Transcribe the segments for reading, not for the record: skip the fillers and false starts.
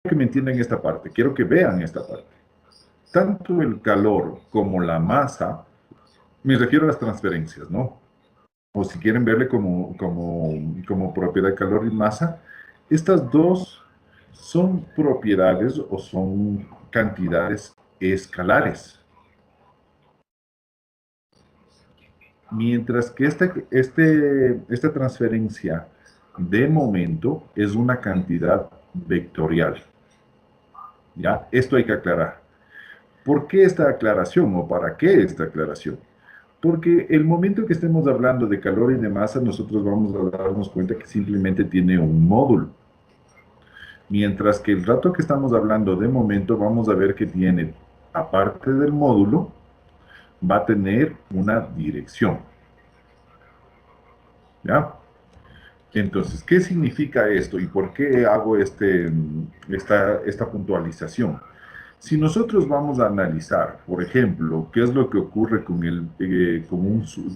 que me entiendan esta parte, quiero que vean esta parte. Tanto el calor como la masa, me refiero a las transferencias, ¿no? O si quieren verle como propiedad de calor y masa, estas dos son propiedades o son cantidades escalares. Mientras que esta transferencia de momento es una cantidad vectorial. ¿Ya? Esto hay que aclarar. ¿Por qué esta aclaración o para qué esta aclaración? Porque el momento que estemos hablando de calor y de masa, nosotros vamos a darnos cuenta que simplemente tiene un módulo. Mientras que el rato que estamos hablando de momento, vamos a ver que tiene, aparte del módulo, va a tener una dirección. ¿Ya? Entonces, ¿qué significa esto y por qué hago esta puntualización? Si nosotros vamos a analizar, por ejemplo, qué es lo que ocurre con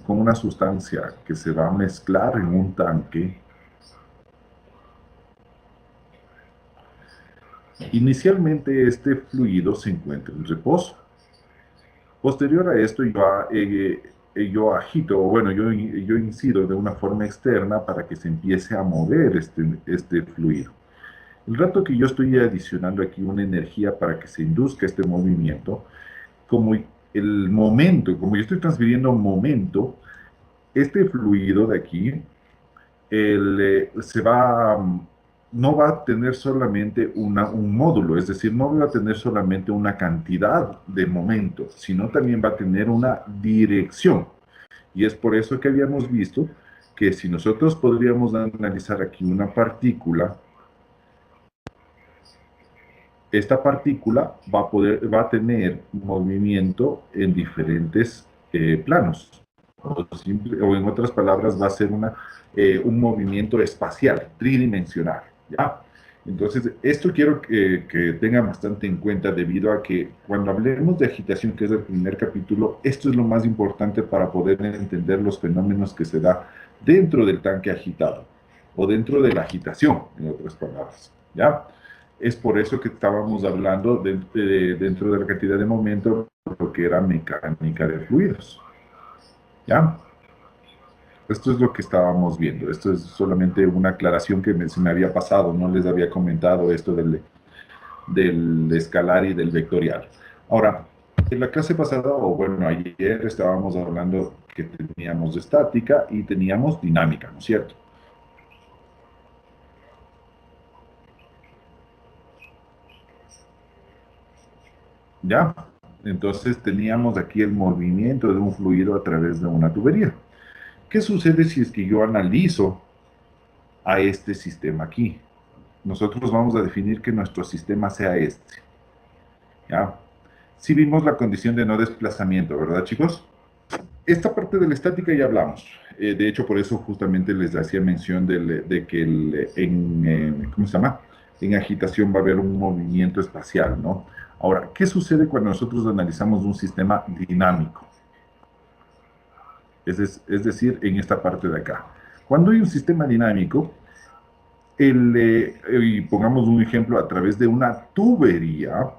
una sustancia que se va a mezclar en un tanque, inicialmente este fluido se encuentra en reposo. Posterior a esto, yo agito, o bueno, yo incido de una forma externa para que se empiece a mover este fluido. El rato que yo estoy adicionando aquí una energía para que se induzca este movimiento, como como yo estoy transfiriendo momento, este fluido de aquí no va a tener solamente un módulo, es decir, no va a tener solamente una cantidad de momento, sino también va a tener una dirección. Y es por eso que habíamos visto que si nosotros podríamos analizar aquí una partícula, esta partícula va a tener movimiento en diferentes planos. O en otras palabras, va a ser un movimiento espacial, tridimensional. ¿Ya? Entonces, esto quiero que tengan bastante en cuenta debido a que cuando hablemos de agitación, que es el primer capítulo, esto es lo más importante para poder entender los fenómenos que se da dentro del tanque agitado o dentro de la agitación, en otras palabras. ¿Ya? Es por eso que estábamos hablando dentro de la cantidad de momento, lo que era mecánica de fluidos. ¿Ya? Esto es lo que estábamos viendo. Esto es solamente una aclaración que se me había pasado. No les había comentado esto del escalar y del vectorial. Ahora, en la clase pasada, o bueno, ayer estábamos hablando que teníamos estática y teníamos dinámica, ¿no es cierto? ¿Ya? Entonces teníamos aquí el movimiento de un fluido a través de una tubería. ¿Qué sucede si es que yo analizo a este sistema aquí? Nosotros vamos a definir que nuestro sistema sea este. ¿Ya? Si vimos la condición de no desplazamiento, ¿verdad, chicos? Esta parte de la estática ya hablamos. De hecho, por eso justamente les hacía mención de que ¿cómo se llama? En agitación va a haber un movimiento espacial, ¿no? Ahora, ¿qué sucede cuando nosotros analizamos un sistema dinámico? Es decir, en esta parte de acá. Cuando hay un sistema dinámico, y pongamos un ejemplo a través de una tubería,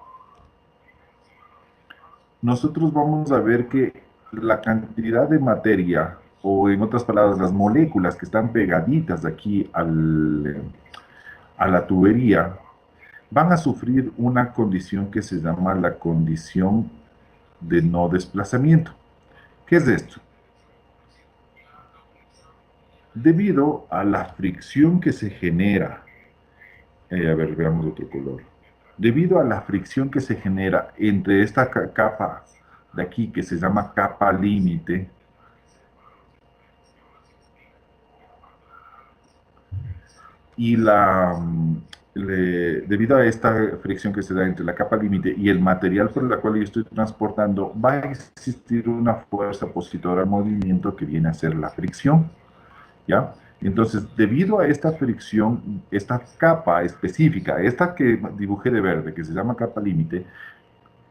nosotros vamos a ver que la cantidad de materia, o en otras palabras, las moléculas que están pegaditas aquí a la tubería, van a sufrir una condición que se llama la condición de no desplazamiento. ¿Qué es esto? Debido a la fricción que se genera, a ver, veamos otro color. Debido a la fricción que se genera entre esta capa de aquí, que se llama capa límite, y debido a esta fricción que se da entre la capa límite y el material por el cual yo estoy transportando, va a existir una fuerza opositora al movimiento que viene a ser la fricción. ¿Ya? Entonces, debido a esta fricción, esta capa específica, esta que dibujé de verde, que se llama capa límite,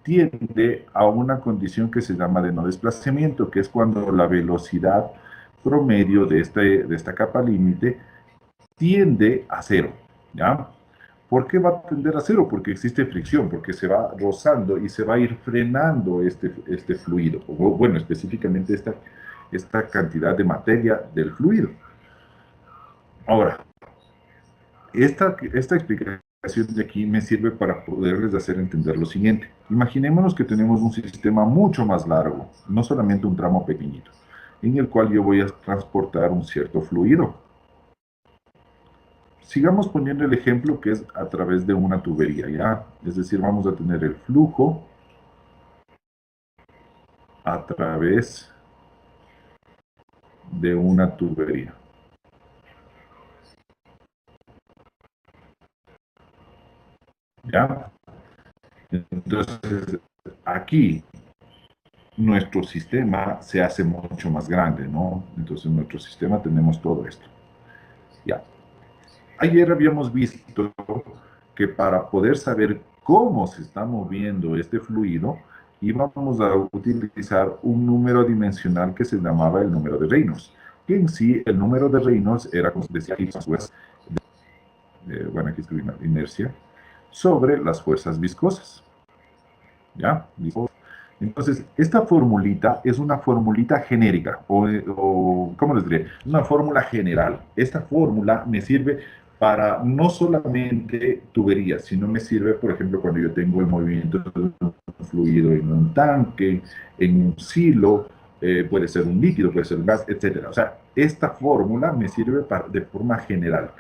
tiende a una condición que se llama de no desplazamiento, que es cuando la velocidad promedio de esta capa límite tiende a cero, ¿ya? ¿Por qué va a tender a cero? Porque existe fricción, porque se va rozando y se va a ir frenando este fluido, o bueno, específicamente esta cantidad de materia del fluido. Ahora, esta explicación de aquí me sirve para poderles hacer entender lo siguiente. Imaginémonos que tenemos un sistema mucho más largo, no solamente un tramo pequeñito, en el cual yo voy a transportar un cierto fluido. Sigamos poniendo el ejemplo que es a través de una tubería, ¿ya? Es decir, vamos a tener el flujo a través de una tubería, ¿ya? Entonces, aquí nuestro sistema se hace mucho más grande, ¿no? Entonces, en nuestro sistema tenemos todo esto, ¿ya? Ayer habíamos visto que para poder saber cómo se está moviendo este fluido, íbamos a utilizar un número dimensional que se llamaba el número de Reynolds. Que en sí, el número de Reynolds era, como se decía, las fuerzas, bueno, aquí escribí inercia, sobre las fuerzas viscosas. ¿Ya? Entonces, esta formulita es una formulita genérica, ¿cómo les diré? Una fórmula general. Esta fórmula me sirve para no solamente tuberías, sino me sirve, por ejemplo, cuando yo tengo el movimiento de un fluido en un tanque, en un silo, puede ser un líquido, puede ser un gas, etcétera. O sea, esta fórmula me sirve de forma general.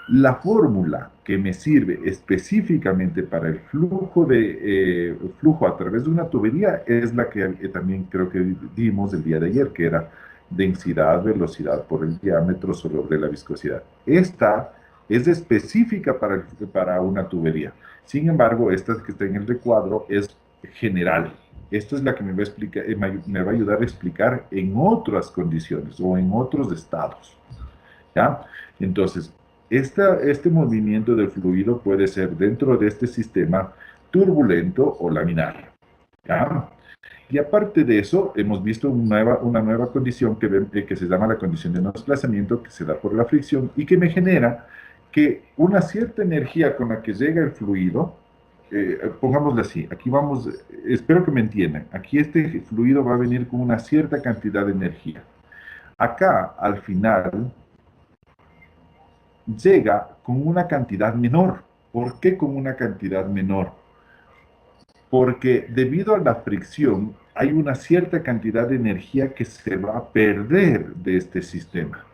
La fórmula que me sirve específicamente para el flujo a través de una tubería es la que también creo que dimos el día de ayer, que era densidad, velocidad por el diámetro sobre la viscosidad. Esta es específica para una tubería. Sin embargo, esta que está en el recuadro es general. Esta es la que me va a explicar, me va a ayudar a explicar en otras condiciones o en otros estados. ¿Ya? Entonces, este movimiento del fluido puede ser dentro de este sistema turbulento o laminar. ¿Ya? Y aparte de eso, hemos visto una nueva condición que se llama la condición de no desplazamiento, que se da por la fricción y que me genera que una cierta energía con la que llega el fluido, pongámoslo así, aquí vamos, espero que me entiendan, aquí este fluido va a venir con una cierta cantidad de energía. Acá, al final, llega con una cantidad menor. ¿Por qué con una cantidad menor? Porque debido a la fricción hay una cierta cantidad de energía que se va a perder de este sistema.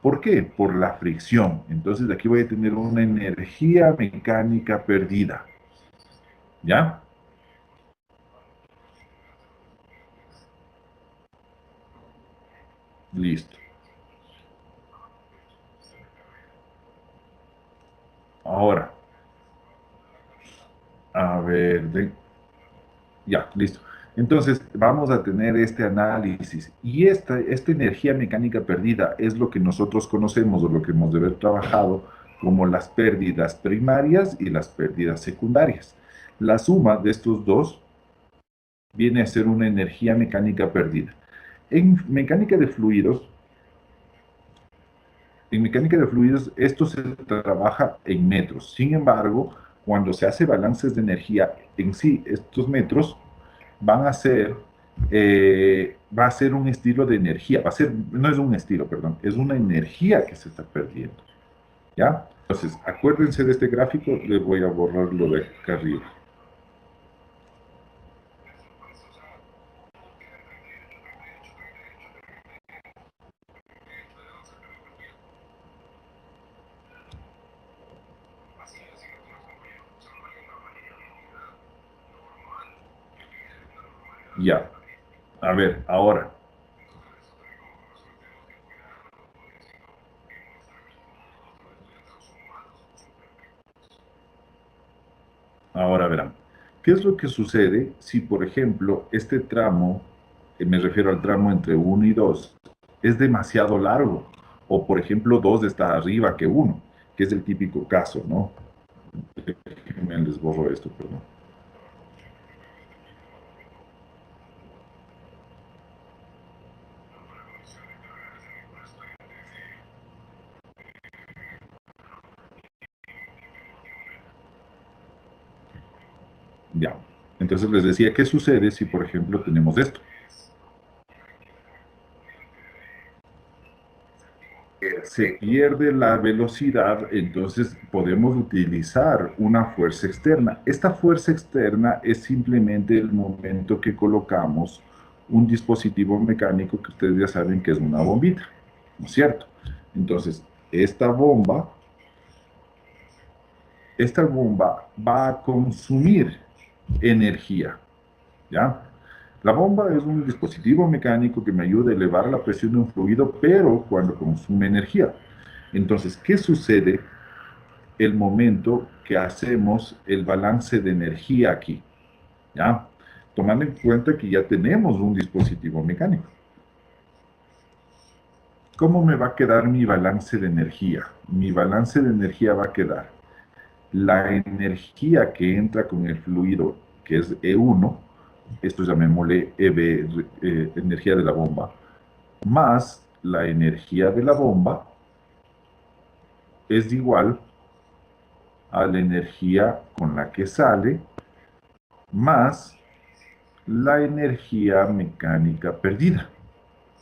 ¿Por qué? Por la fricción. Entonces aquí voy a tener una energía mecánica perdida. ¿Ya? Listo. Ahora, a ver, ya, listo. Entonces, vamos a tener este análisis y esta energía mecánica perdida es lo que nosotros conocemos o lo que hemos de haber trabajado como las pérdidas primarias y las pérdidas secundarias. La suma de estos dos viene a ser una energía mecánica perdida. En mecánica de fluidos, en mecánica de fluidos esto se trabaja en metros. Sin embargo, cuando se hace balances de energía en sí, estos metros va a ser un estilo de energía, no es un estilo, perdón, es una energía que se está perdiendo, ¿ya? Entonces, acuérdense de este gráfico, les voy a borrarlo de acá arriba. Ya, a ver, ahora verán, ¿qué es lo que sucede si, por ejemplo, este tramo, me refiero al tramo entre uno y 2, es demasiado largo? O, por ejemplo, 2 está arriba que uno, que es el típico caso, ¿no? Déjenme les borro esto, perdón. Ya. Entonces les decía, ¿qué sucede si, por ejemplo, tenemos esto? Se pierde la velocidad, entonces podemos utilizar una fuerza externa. Esta fuerza externa es simplemente el momento que colocamos un dispositivo mecánico que ustedes ya saben que es una bombita, ¿no es cierto? Entonces, esta bomba va a consumir energía, ¿ya? La bomba es un dispositivo mecánico que me ayuda a elevar la presión de un fluido, pero cuando consume energía. Entonces, ¿qué sucede el momento que hacemos el balance de energía aquí? ¿Ya? Tomando en cuenta que ya tenemos un dispositivo mecánico. ¿Cómo me va a quedar mi balance de energía? Mi balance de energía va a quedar la energía que entra con el fluido, que es E1, esto llamémosle EB, energía de la bomba, más la energía de la bomba es igual a la energía con la que sale más la energía mecánica perdida,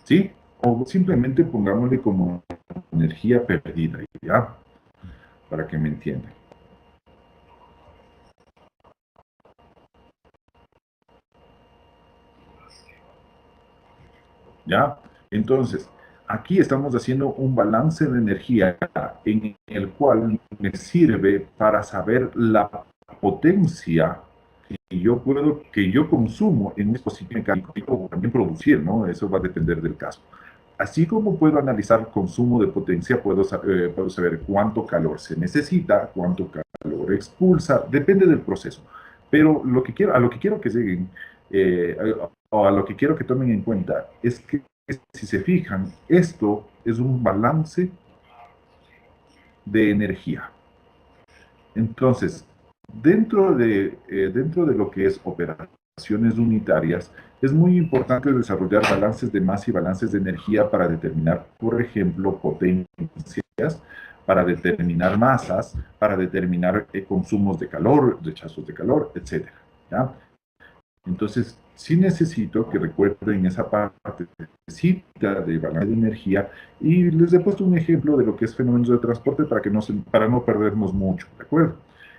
¿sí? O simplemente pongámosle como energía perdida, ¿ya? Para que me entiendan, ¿ya? Entonces, aquí estamos haciendo un balance de energía en el cual me sirve para saber la potencia que yo consumo en un dispositivo mecánico o también producir, ¿no? Eso va a depender del caso. Así como puedo analizar consumo de potencia, puedo saber cuánto calor se necesita, cuánto calor expulsa, depende del proceso. Pero a lo que quiero que lleguen, o a lo que quiero que tomen en cuenta, es que si se fijan, esto es un balance de energía. Entonces, dentro de lo que es operaciones unitarias, es muy importante desarrollar balances de masa y balances de energía para determinar, por ejemplo, potencias, para determinar masas, para determinar consumos de calor, rechazos de calor, etcétera, ¿ya? Entonces, sí necesito que recuerden esa parte de balance de energía y les he puesto un ejemplo de lo que es fenómenos de transporte para no perdernos mucho, ¿de acuerdo?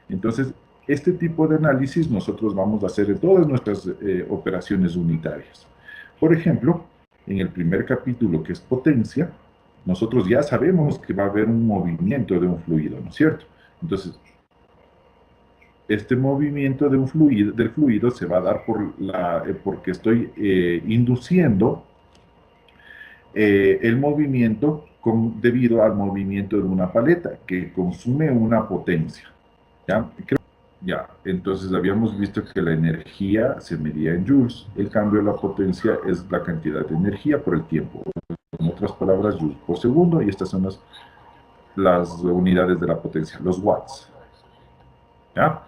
Entonces, este tipo de análisis nosotros vamos a hacer en todas nuestras operaciones unitarias. Por ejemplo, en el primer capítulo, que es potencia, nosotros ya sabemos que va a haber un movimiento de un fluido, ¿no es cierto? Entonces, este movimiento del fluido se va a dar porque estoy induciendo el movimiento debido al movimiento de una paleta que consume una potencia. ¿Ya? Ya, entonces habíamos visto que la energía se medía en joules, el cambio de la potencia es la cantidad de energía por el tiempo. En otras palabras, joules por segundo, y estas son las unidades de la potencia, los watts. ¿Ya?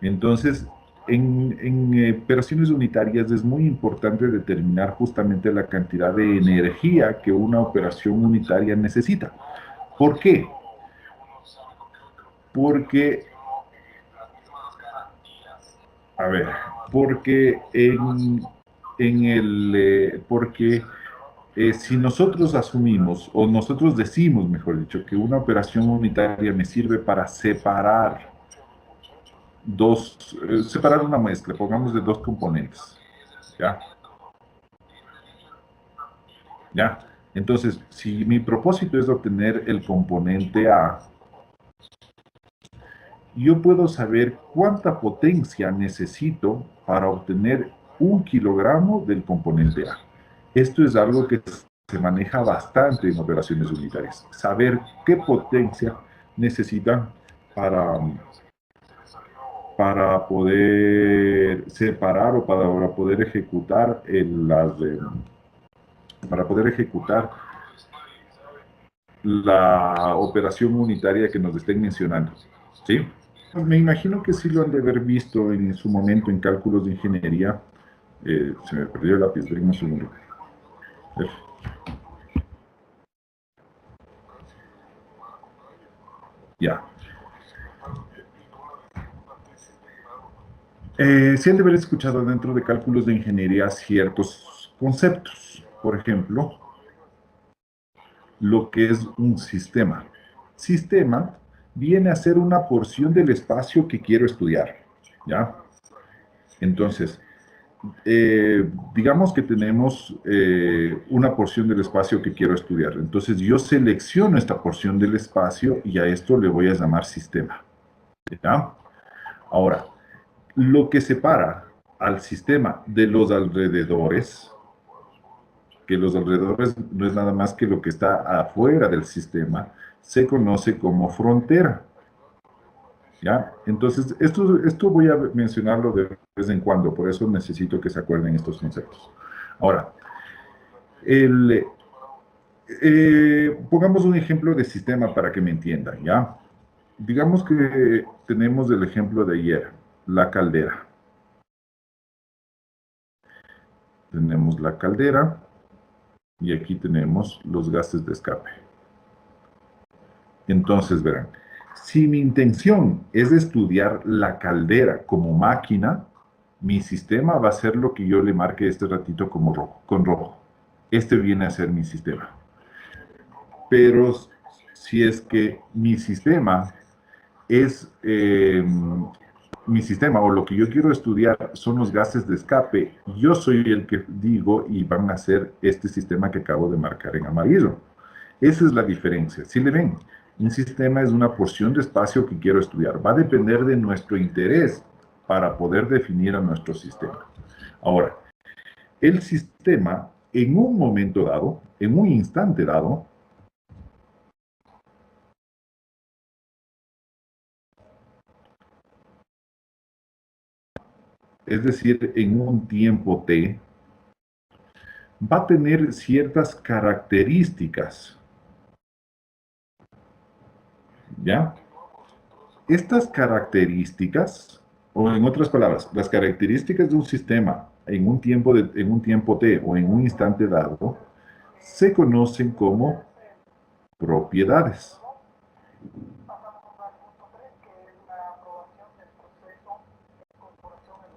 Entonces, en operaciones unitarias es muy importante determinar justamente la cantidad de energía que una operación unitaria necesita. ¿Por qué? Porque, a ver, porque porque si nosotros asumimos, o nosotros decimos, mejor dicho, que una operación unitaria me sirve para separar una mezcla, pongamos de dos componentes, ¿ya? ¿Ya? Entonces, si mi propósito es obtener el componente A, yo puedo saber cuánta potencia necesito para obtener 1 kilogramo del componente A. Esto es algo que se maneja bastante en operaciones unitarias. Saber qué potencia necesitan para, para poder separar o para poder ejecutar para poder ejecutar la operación unitaria que nos estén mencionando, ¿sí? Me imagino que sí lo han de haber visto en su momento en cálculos de ingeniería. Se me perdió el lápiz, denme un segundo. Ya. Sí han de haber escuchado dentro de cálculos de ingeniería ciertos conceptos. Por ejemplo, lo que es un sistema. Sistema viene a ser una porción del espacio que quiero estudiar, ¿ya? Entonces, digamos que tenemos una porción del espacio que quiero estudiar. Entonces, yo selecciono esta porción del espacio y a esto le voy a llamar sistema, ¿ya? Ahora, lo que separa al sistema de los alrededores, que los alrededores no es nada más que lo que está afuera del sistema, se conoce como frontera. ¿Ya? Entonces, esto voy a mencionarlo de vez en cuando, por eso necesito que se acuerden estos conceptos. Ahora, el, pongamos un ejemplo de sistema para que me entiendan, ¿ya? Digamos que tenemos el ejemplo de ayer, la caldera. Tenemos la caldera y aquí tenemos los gases de escape. Entonces, verán, si mi intención es estudiar la caldera como máquina, mi sistema va a ser lo que yo le marque este ratito como rojo, con rojo. Este viene a ser mi sistema. Pero si es que es, mi sistema o lo que yo quiero estudiar son los gases de escape, yo soy el que digo y van a ser este sistema que acabo de marcar en amarillo. Esa es la diferencia. Si le ven, un sistema es una porción de espacio que quiero estudiar. Va a depender de nuestro interés para poder definir a nuestro sistema. Ahora, el sistema, en un momento dado, en un instante dado, es decir, en un tiempo t, va a tener ciertas características, ¿ya? Estas características, o en otras palabras, las características de un sistema en un tiempo t o en un instante dado, se conocen como propiedades.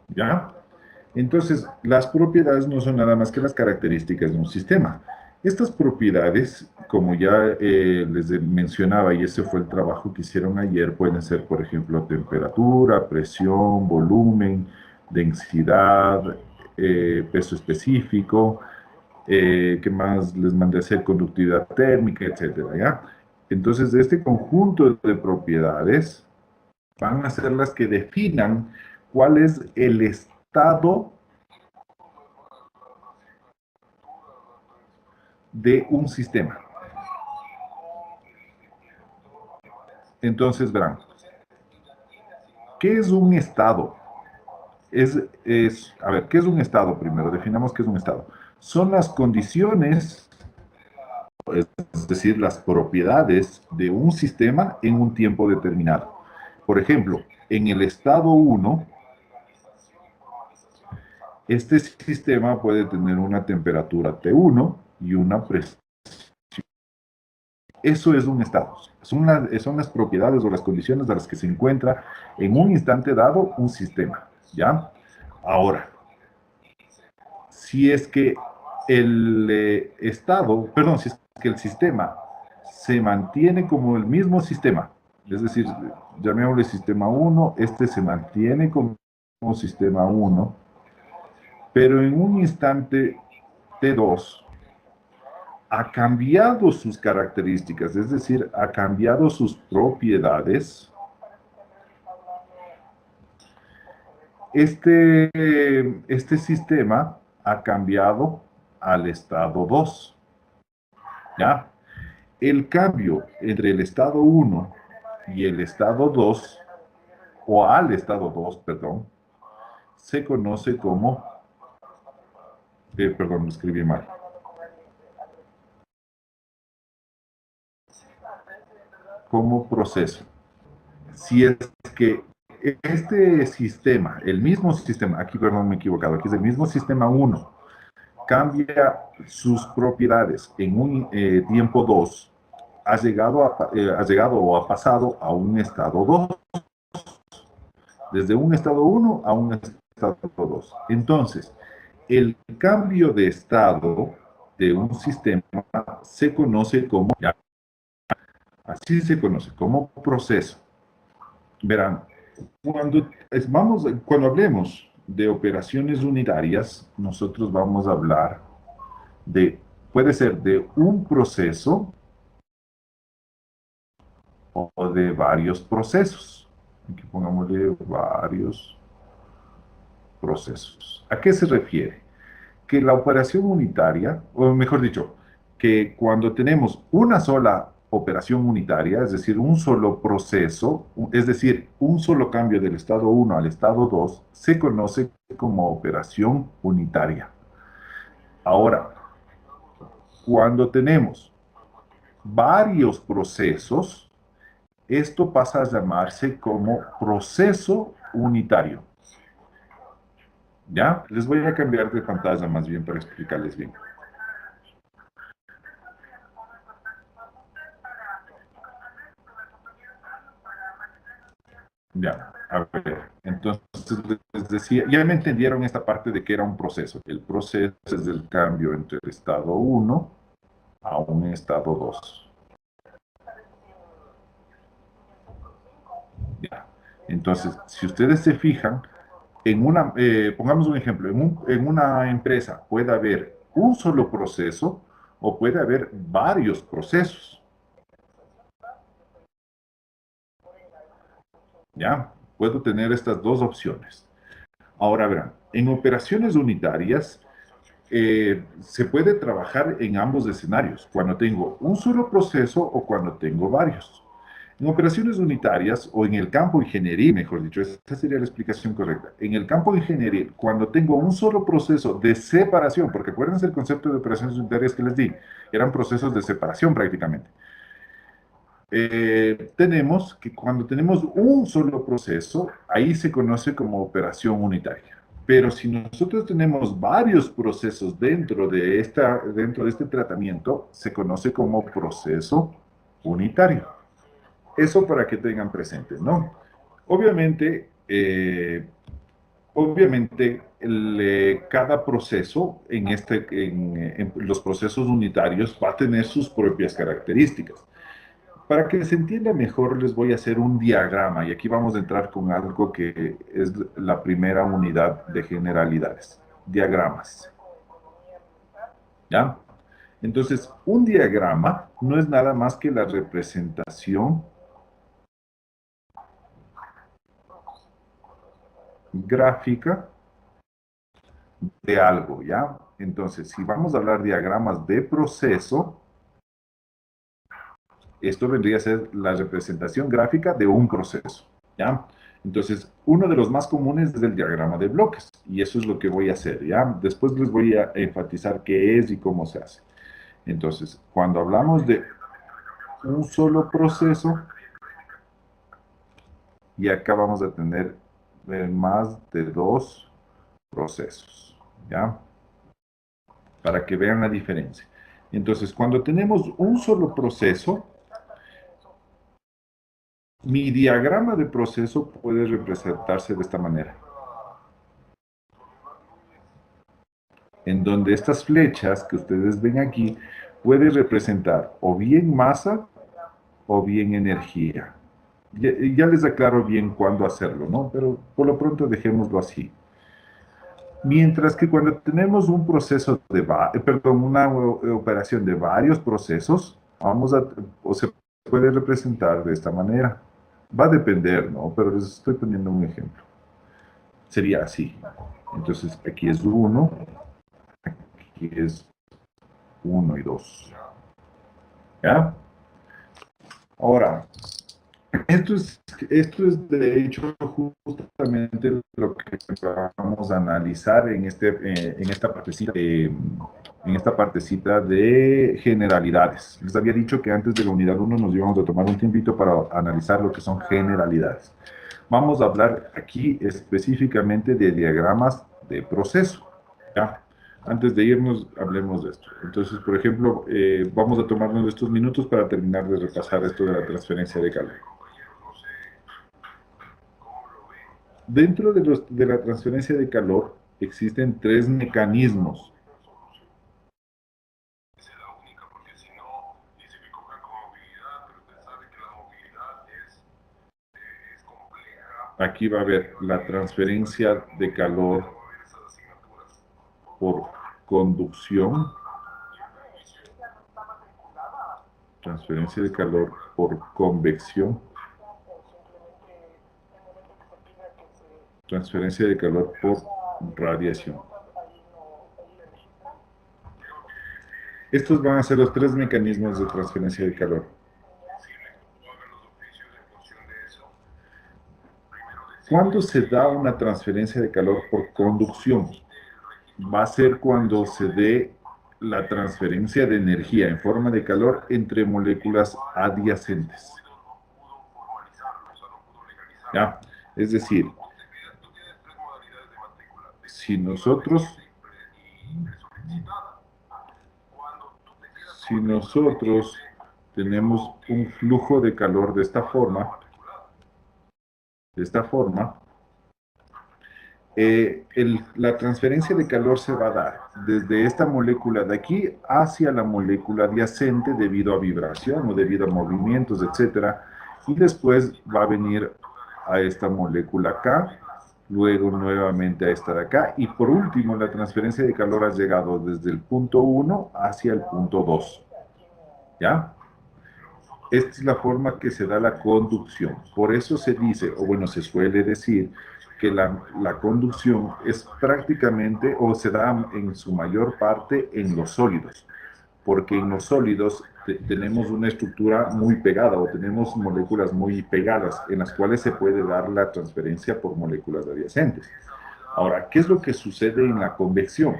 ¿Ya? Entonces, las propiedades no son nada más que las características de un sistema. Estas propiedades, como ya les mencionaba, y ese fue el trabajo que hicieron ayer, pueden ser, por ejemplo, temperatura, presión, volumen, densidad, peso específico, ¿qué más les mandé a hacer? Conductividad térmica, etcétera, ¿ya? Entonces, este conjunto de propiedades van a ser las que definan cuál es el estado de un sistema. Entonces, verán, ¿qué es un estado? A ver, ¿qué es un estado primero? Definamos qué es un estado. Son las condiciones, es decir, las propiedades de un sistema en un tiempo determinado. Por ejemplo, en el estado 1, este sistema puede tener una temperatura T1 y una presión. Eso es un estado. Son las propiedades o las condiciones de las que se encuentra en un instante dado un sistema. ¿Ya? Ahora, si es que el estado, perdón, si es que el sistema se mantiene como el mismo sistema, es decir, llamémosle sistema 1, este se mantiene como sistema 1, pero en un instante T2 ha cambiado sus características, es decir, ha cambiado sus propiedades. Este sistema ha cambiado al estado 2, ¿ya? El cambio entre el estado 1 y el estado 2, o al estado 2, perdón, se conoce como, perdón, me escribí mal, como proceso. Si es que este sistema, el mismo sistema, aquí perdón me he equivocado, aquí es el mismo sistema 1, cambia sus propiedades en un tiempo 2, ha llegado o ha pasado a un estado 2. desde un estado 1 a un estado 2. Entonces, el cambio de estado de un sistema se conoce como, ya, así se conoce, como proceso. Verán, cuando hablemos de operaciones unitarias, nosotros vamos a hablar de, puede ser de un proceso o de varios procesos. Aquí pongámosle varios procesos. ¿A qué se refiere? Que la operación unitaria, o mejor dicho, que cuando tenemos una sola operación unitaria, es decir, un solo proceso, es decir, un solo cambio del estado 1 al estado 2, se conoce como operación unitaria. Ahora, cuando tenemos varios procesos, esto pasa a llamarse como proceso unitario. ¿Ya? Les voy a cambiar de pantalla más bien para explicarles bien. Ya, a ver, entonces les decía, ya me entendieron esta parte de que era un proceso. El proceso es el cambio entre el estado 1 a un estado 2. Ya. Entonces, si ustedes se fijan, pongamos un ejemplo, en una empresa puede haber un solo proceso o puede haber varios procesos. ¿Ya? Puedo tener estas dos opciones. Ahora verán, en operaciones unitarias se puede trabajar en ambos escenarios, cuando tengo un solo proceso o cuando tengo varios. En operaciones unitarias o en el campo ingenieril, mejor dicho, esa sería la explicación correcta. En el campo ingenieril, cuando tengo un solo proceso de separación, porque acuérdense el concepto de operaciones unitarias que les di, eran procesos de separación prácticamente. Tenemos que cuando tenemos un solo proceso, ahí se conoce como operación unitaria. Pero si nosotros tenemos varios procesos dentro de este tratamiento, se conoce como proceso unitario. Eso para que tengan presente, ¿no? Obviamente, cada proceso en los procesos unitarios va a tener sus propias características. Para que se entienda mejor, les voy a hacer un diagrama y aquí vamos a entrar con algo que es la primera unidad de generalidades, diagramas. ¿Ya? Entonces, un diagrama no es nada más que la representación gráfica de algo, ¿ya? Entonces, si vamos a hablar diagramas de proceso, esto vendría a ser la representación gráfica de un proceso, ¿ya? Entonces, uno de los más comunes es el diagrama de bloques, y eso es lo que voy a hacer, ¿ya? Después les voy a enfatizar qué es y cómo se hace. Entonces, cuando hablamos de un solo proceso, y acá vamos a tener más de dos procesos, ¿ya? Para que vean la diferencia. Entonces, cuando tenemos un solo proceso, mi diagrama de proceso puede representarse de esta manera, en donde estas flechas que ustedes ven aquí pueden representar o bien masa o bien energía. Ya les aclaro bien cuándo hacerlo, ¿no? Pero por lo pronto dejémoslo así. Mientras que cuando tenemos un proceso una operación de varios procesos, o se puede representar de esta manera. Va a depender, ¿no? Pero les estoy poniendo un ejemplo. Sería así. Entonces, aquí es 1, aquí es 1 y 2. ¿Ya? Ahora, esto es de hecho justamente lo que vamos a analizar en esta partecita de generalidades. Les había dicho que antes de la unidad 1 nos íbamos a tomar un tiempito para analizar lo que son generalidades. Vamos a hablar aquí específicamente de diagramas de proceso. ¿Ya? Antes de irnos, hablemos de esto. Entonces, por ejemplo, vamos a tomarnos estos minutos para terminar de repasar esto de la transferencia de calor. Dentro de la transferencia de calor existen tres mecanismos. Aquí va a haber la transferencia de calor por conducción, transferencia de calor por convección, transferencia de calor por radiación. Estos van a ser los tres mecanismos de transferencia de calor. ¿Cuándo se da una transferencia de calor por conducción? Va a ser cuando se dé la transferencia de energía en forma de calor entre moléculas adyacentes. ¿Ya? Es decir, si nosotros tenemos un flujo de calor de esta forma, la transferencia de calor se va a dar desde esta molécula de aquí hacia la molécula adyacente debido a vibración o debido a movimientos, etcétera, y después va a venir a esta molécula acá, luego nuevamente a esta de acá, y por último la transferencia de calor ha llegado desde el punto 1 hacia el punto 2. ¿Ya? Esta es la forma que se da la conducción. Por eso se dice, o bueno, se suele decir, que la conducción es prácticamente, o se da en su mayor parte, en los sólidos. Porque en los sólidos tenemos una estructura muy pegada, o tenemos moléculas muy pegadas, en las cuales se puede dar la transferencia por moléculas adyacentes. Ahora, ¿qué es lo que sucede en la convección?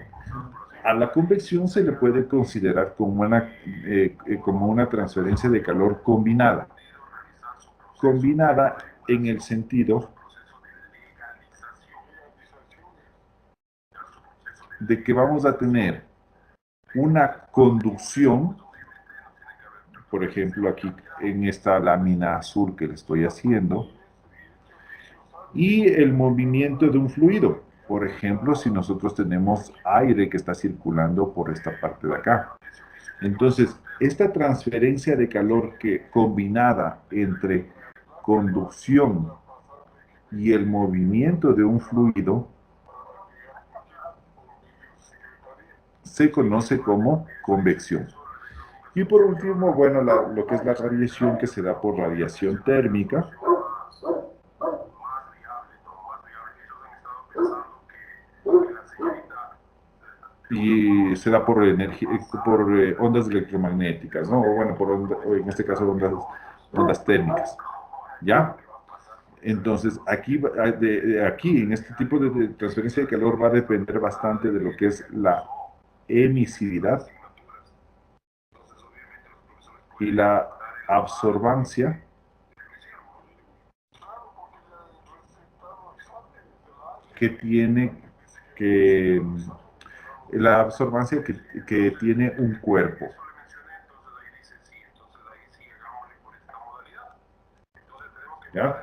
A la convección se le puede considerar como una transferencia de calor combinada. Combinada en el sentido de que vamos a tener una conducción, por ejemplo aquí en esta lámina azul que le estoy haciendo, y el movimiento de un fluido. Por ejemplo, si nosotros tenemos aire que está circulando por esta parte de acá. Entonces, esta transferencia de calor combinada entre conducción y el movimiento de un fluido se conoce como convección. Y por último, bueno, lo que es la radiación que se da por radiación térmica. Y se da por ondas electromagnéticas, ¿no? O bueno, o en este caso ondas térmicas, ¿ya? Entonces, aquí en este tipo de transferencia de calor va a depender bastante de lo que es la emisividad y la absorbancia que tiene que la absorbancia que tiene un cuerpo. ¿Ya?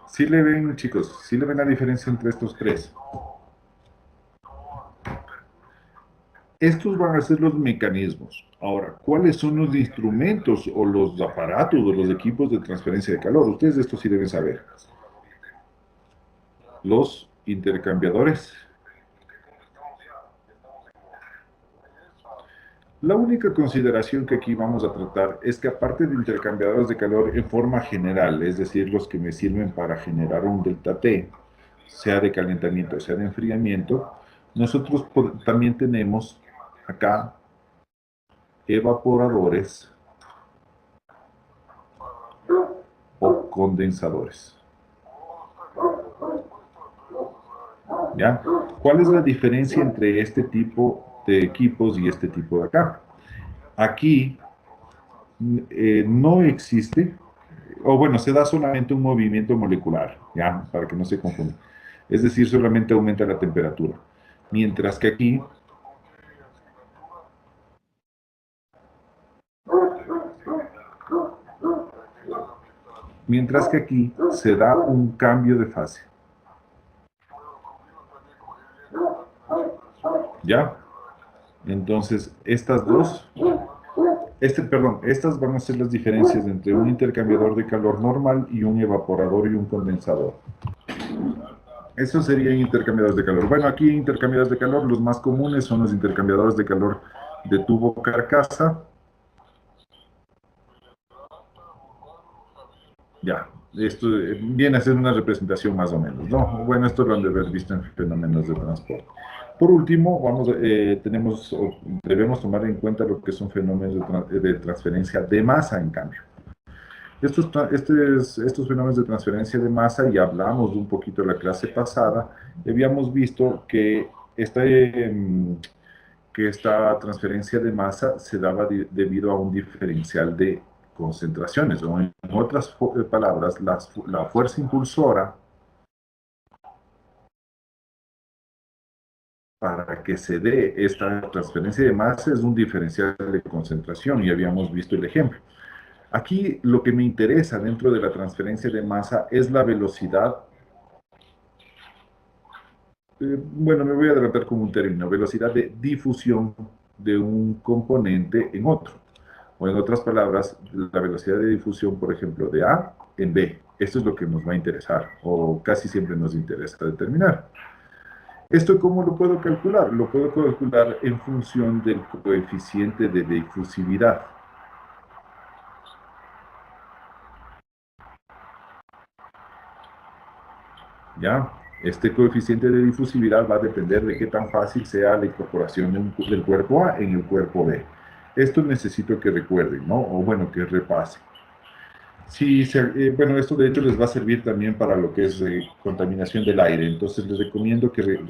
¿Sí le ven, chicos? ¿Sí le ven la diferencia entre estos tres? Estos van a ser los mecanismos. Ahora, ¿cuáles son los instrumentos o los aparatos o los equipos de transferencia de calor? Ustedes de esto sí deben saber. Los intercambiadores. La única consideración que aquí vamos a tratar es que aparte de intercambiadores de calor en forma general, es decir, los que me sirven para generar un delta T, sea de calentamiento, sea de enfriamiento, nosotros también tenemos acá evaporadores o condensadores. ¿Ya? ¿Cuál es la diferencia entre este tipo de equipos y este tipo de acá? Aquí no existe, o bueno, se da solamente un movimiento molecular, ¿ya? Para que no se confunda. Es decir, solamente aumenta la temperatura. Mientras que aquí mientras que aquí se da un cambio de fase. ¿Ya? Entonces, estas van a ser las diferencias entre un intercambiador de calor normal y un evaporador y un condensador. Eso serían intercambiadores de calor. Bueno, aquí intercambiadores de calor, los más comunes son los intercambiadores de calor de tubo carcasa. Ya, esto viene a ser una representación más o menos, ¿no? Bueno, esto lo han de haber visto en fenómenos de transporte. Por último, debemos tomar en cuenta lo que son fenómenos de transferencia de masa, en cambio. Estos fenómenos de transferencia de masa, y hablamos un poquito en la clase pasada, habíamos visto que esta transferencia de masa se daba debido a un diferencial de concentraciones, o en otras palabras, la fuerza impulsora para que se dé esta transferencia de masa es un diferencial de concentración, y habíamos visto el ejemplo. Aquí lo que me interesa dentro de la transferencia de masa es la velocidad. Bueno, me voy a adelantar con un término: velocidad de difusión de un componente en otro. O en otras palabras, la velocidad de difusión, por ejemplo, de A en B. Esto es lo que nos va a interesar, o casi siempre nos interesa determinar. ¿Esto cómo lo puedo calcular? Lo puedo calcular en función del coeficiente de difusividad. ¿Ya? Este coeficiente de difusividad va a depender de qué tan fácil sea la incorporación del cuerpo A en el cuerpo B. Esto necesito que recuerden, ¿no? O bueno, que repasen. Sí, bueno, esto de hecho les va a servir también para lo que es contaminación del aire. Entonces les recomiendo que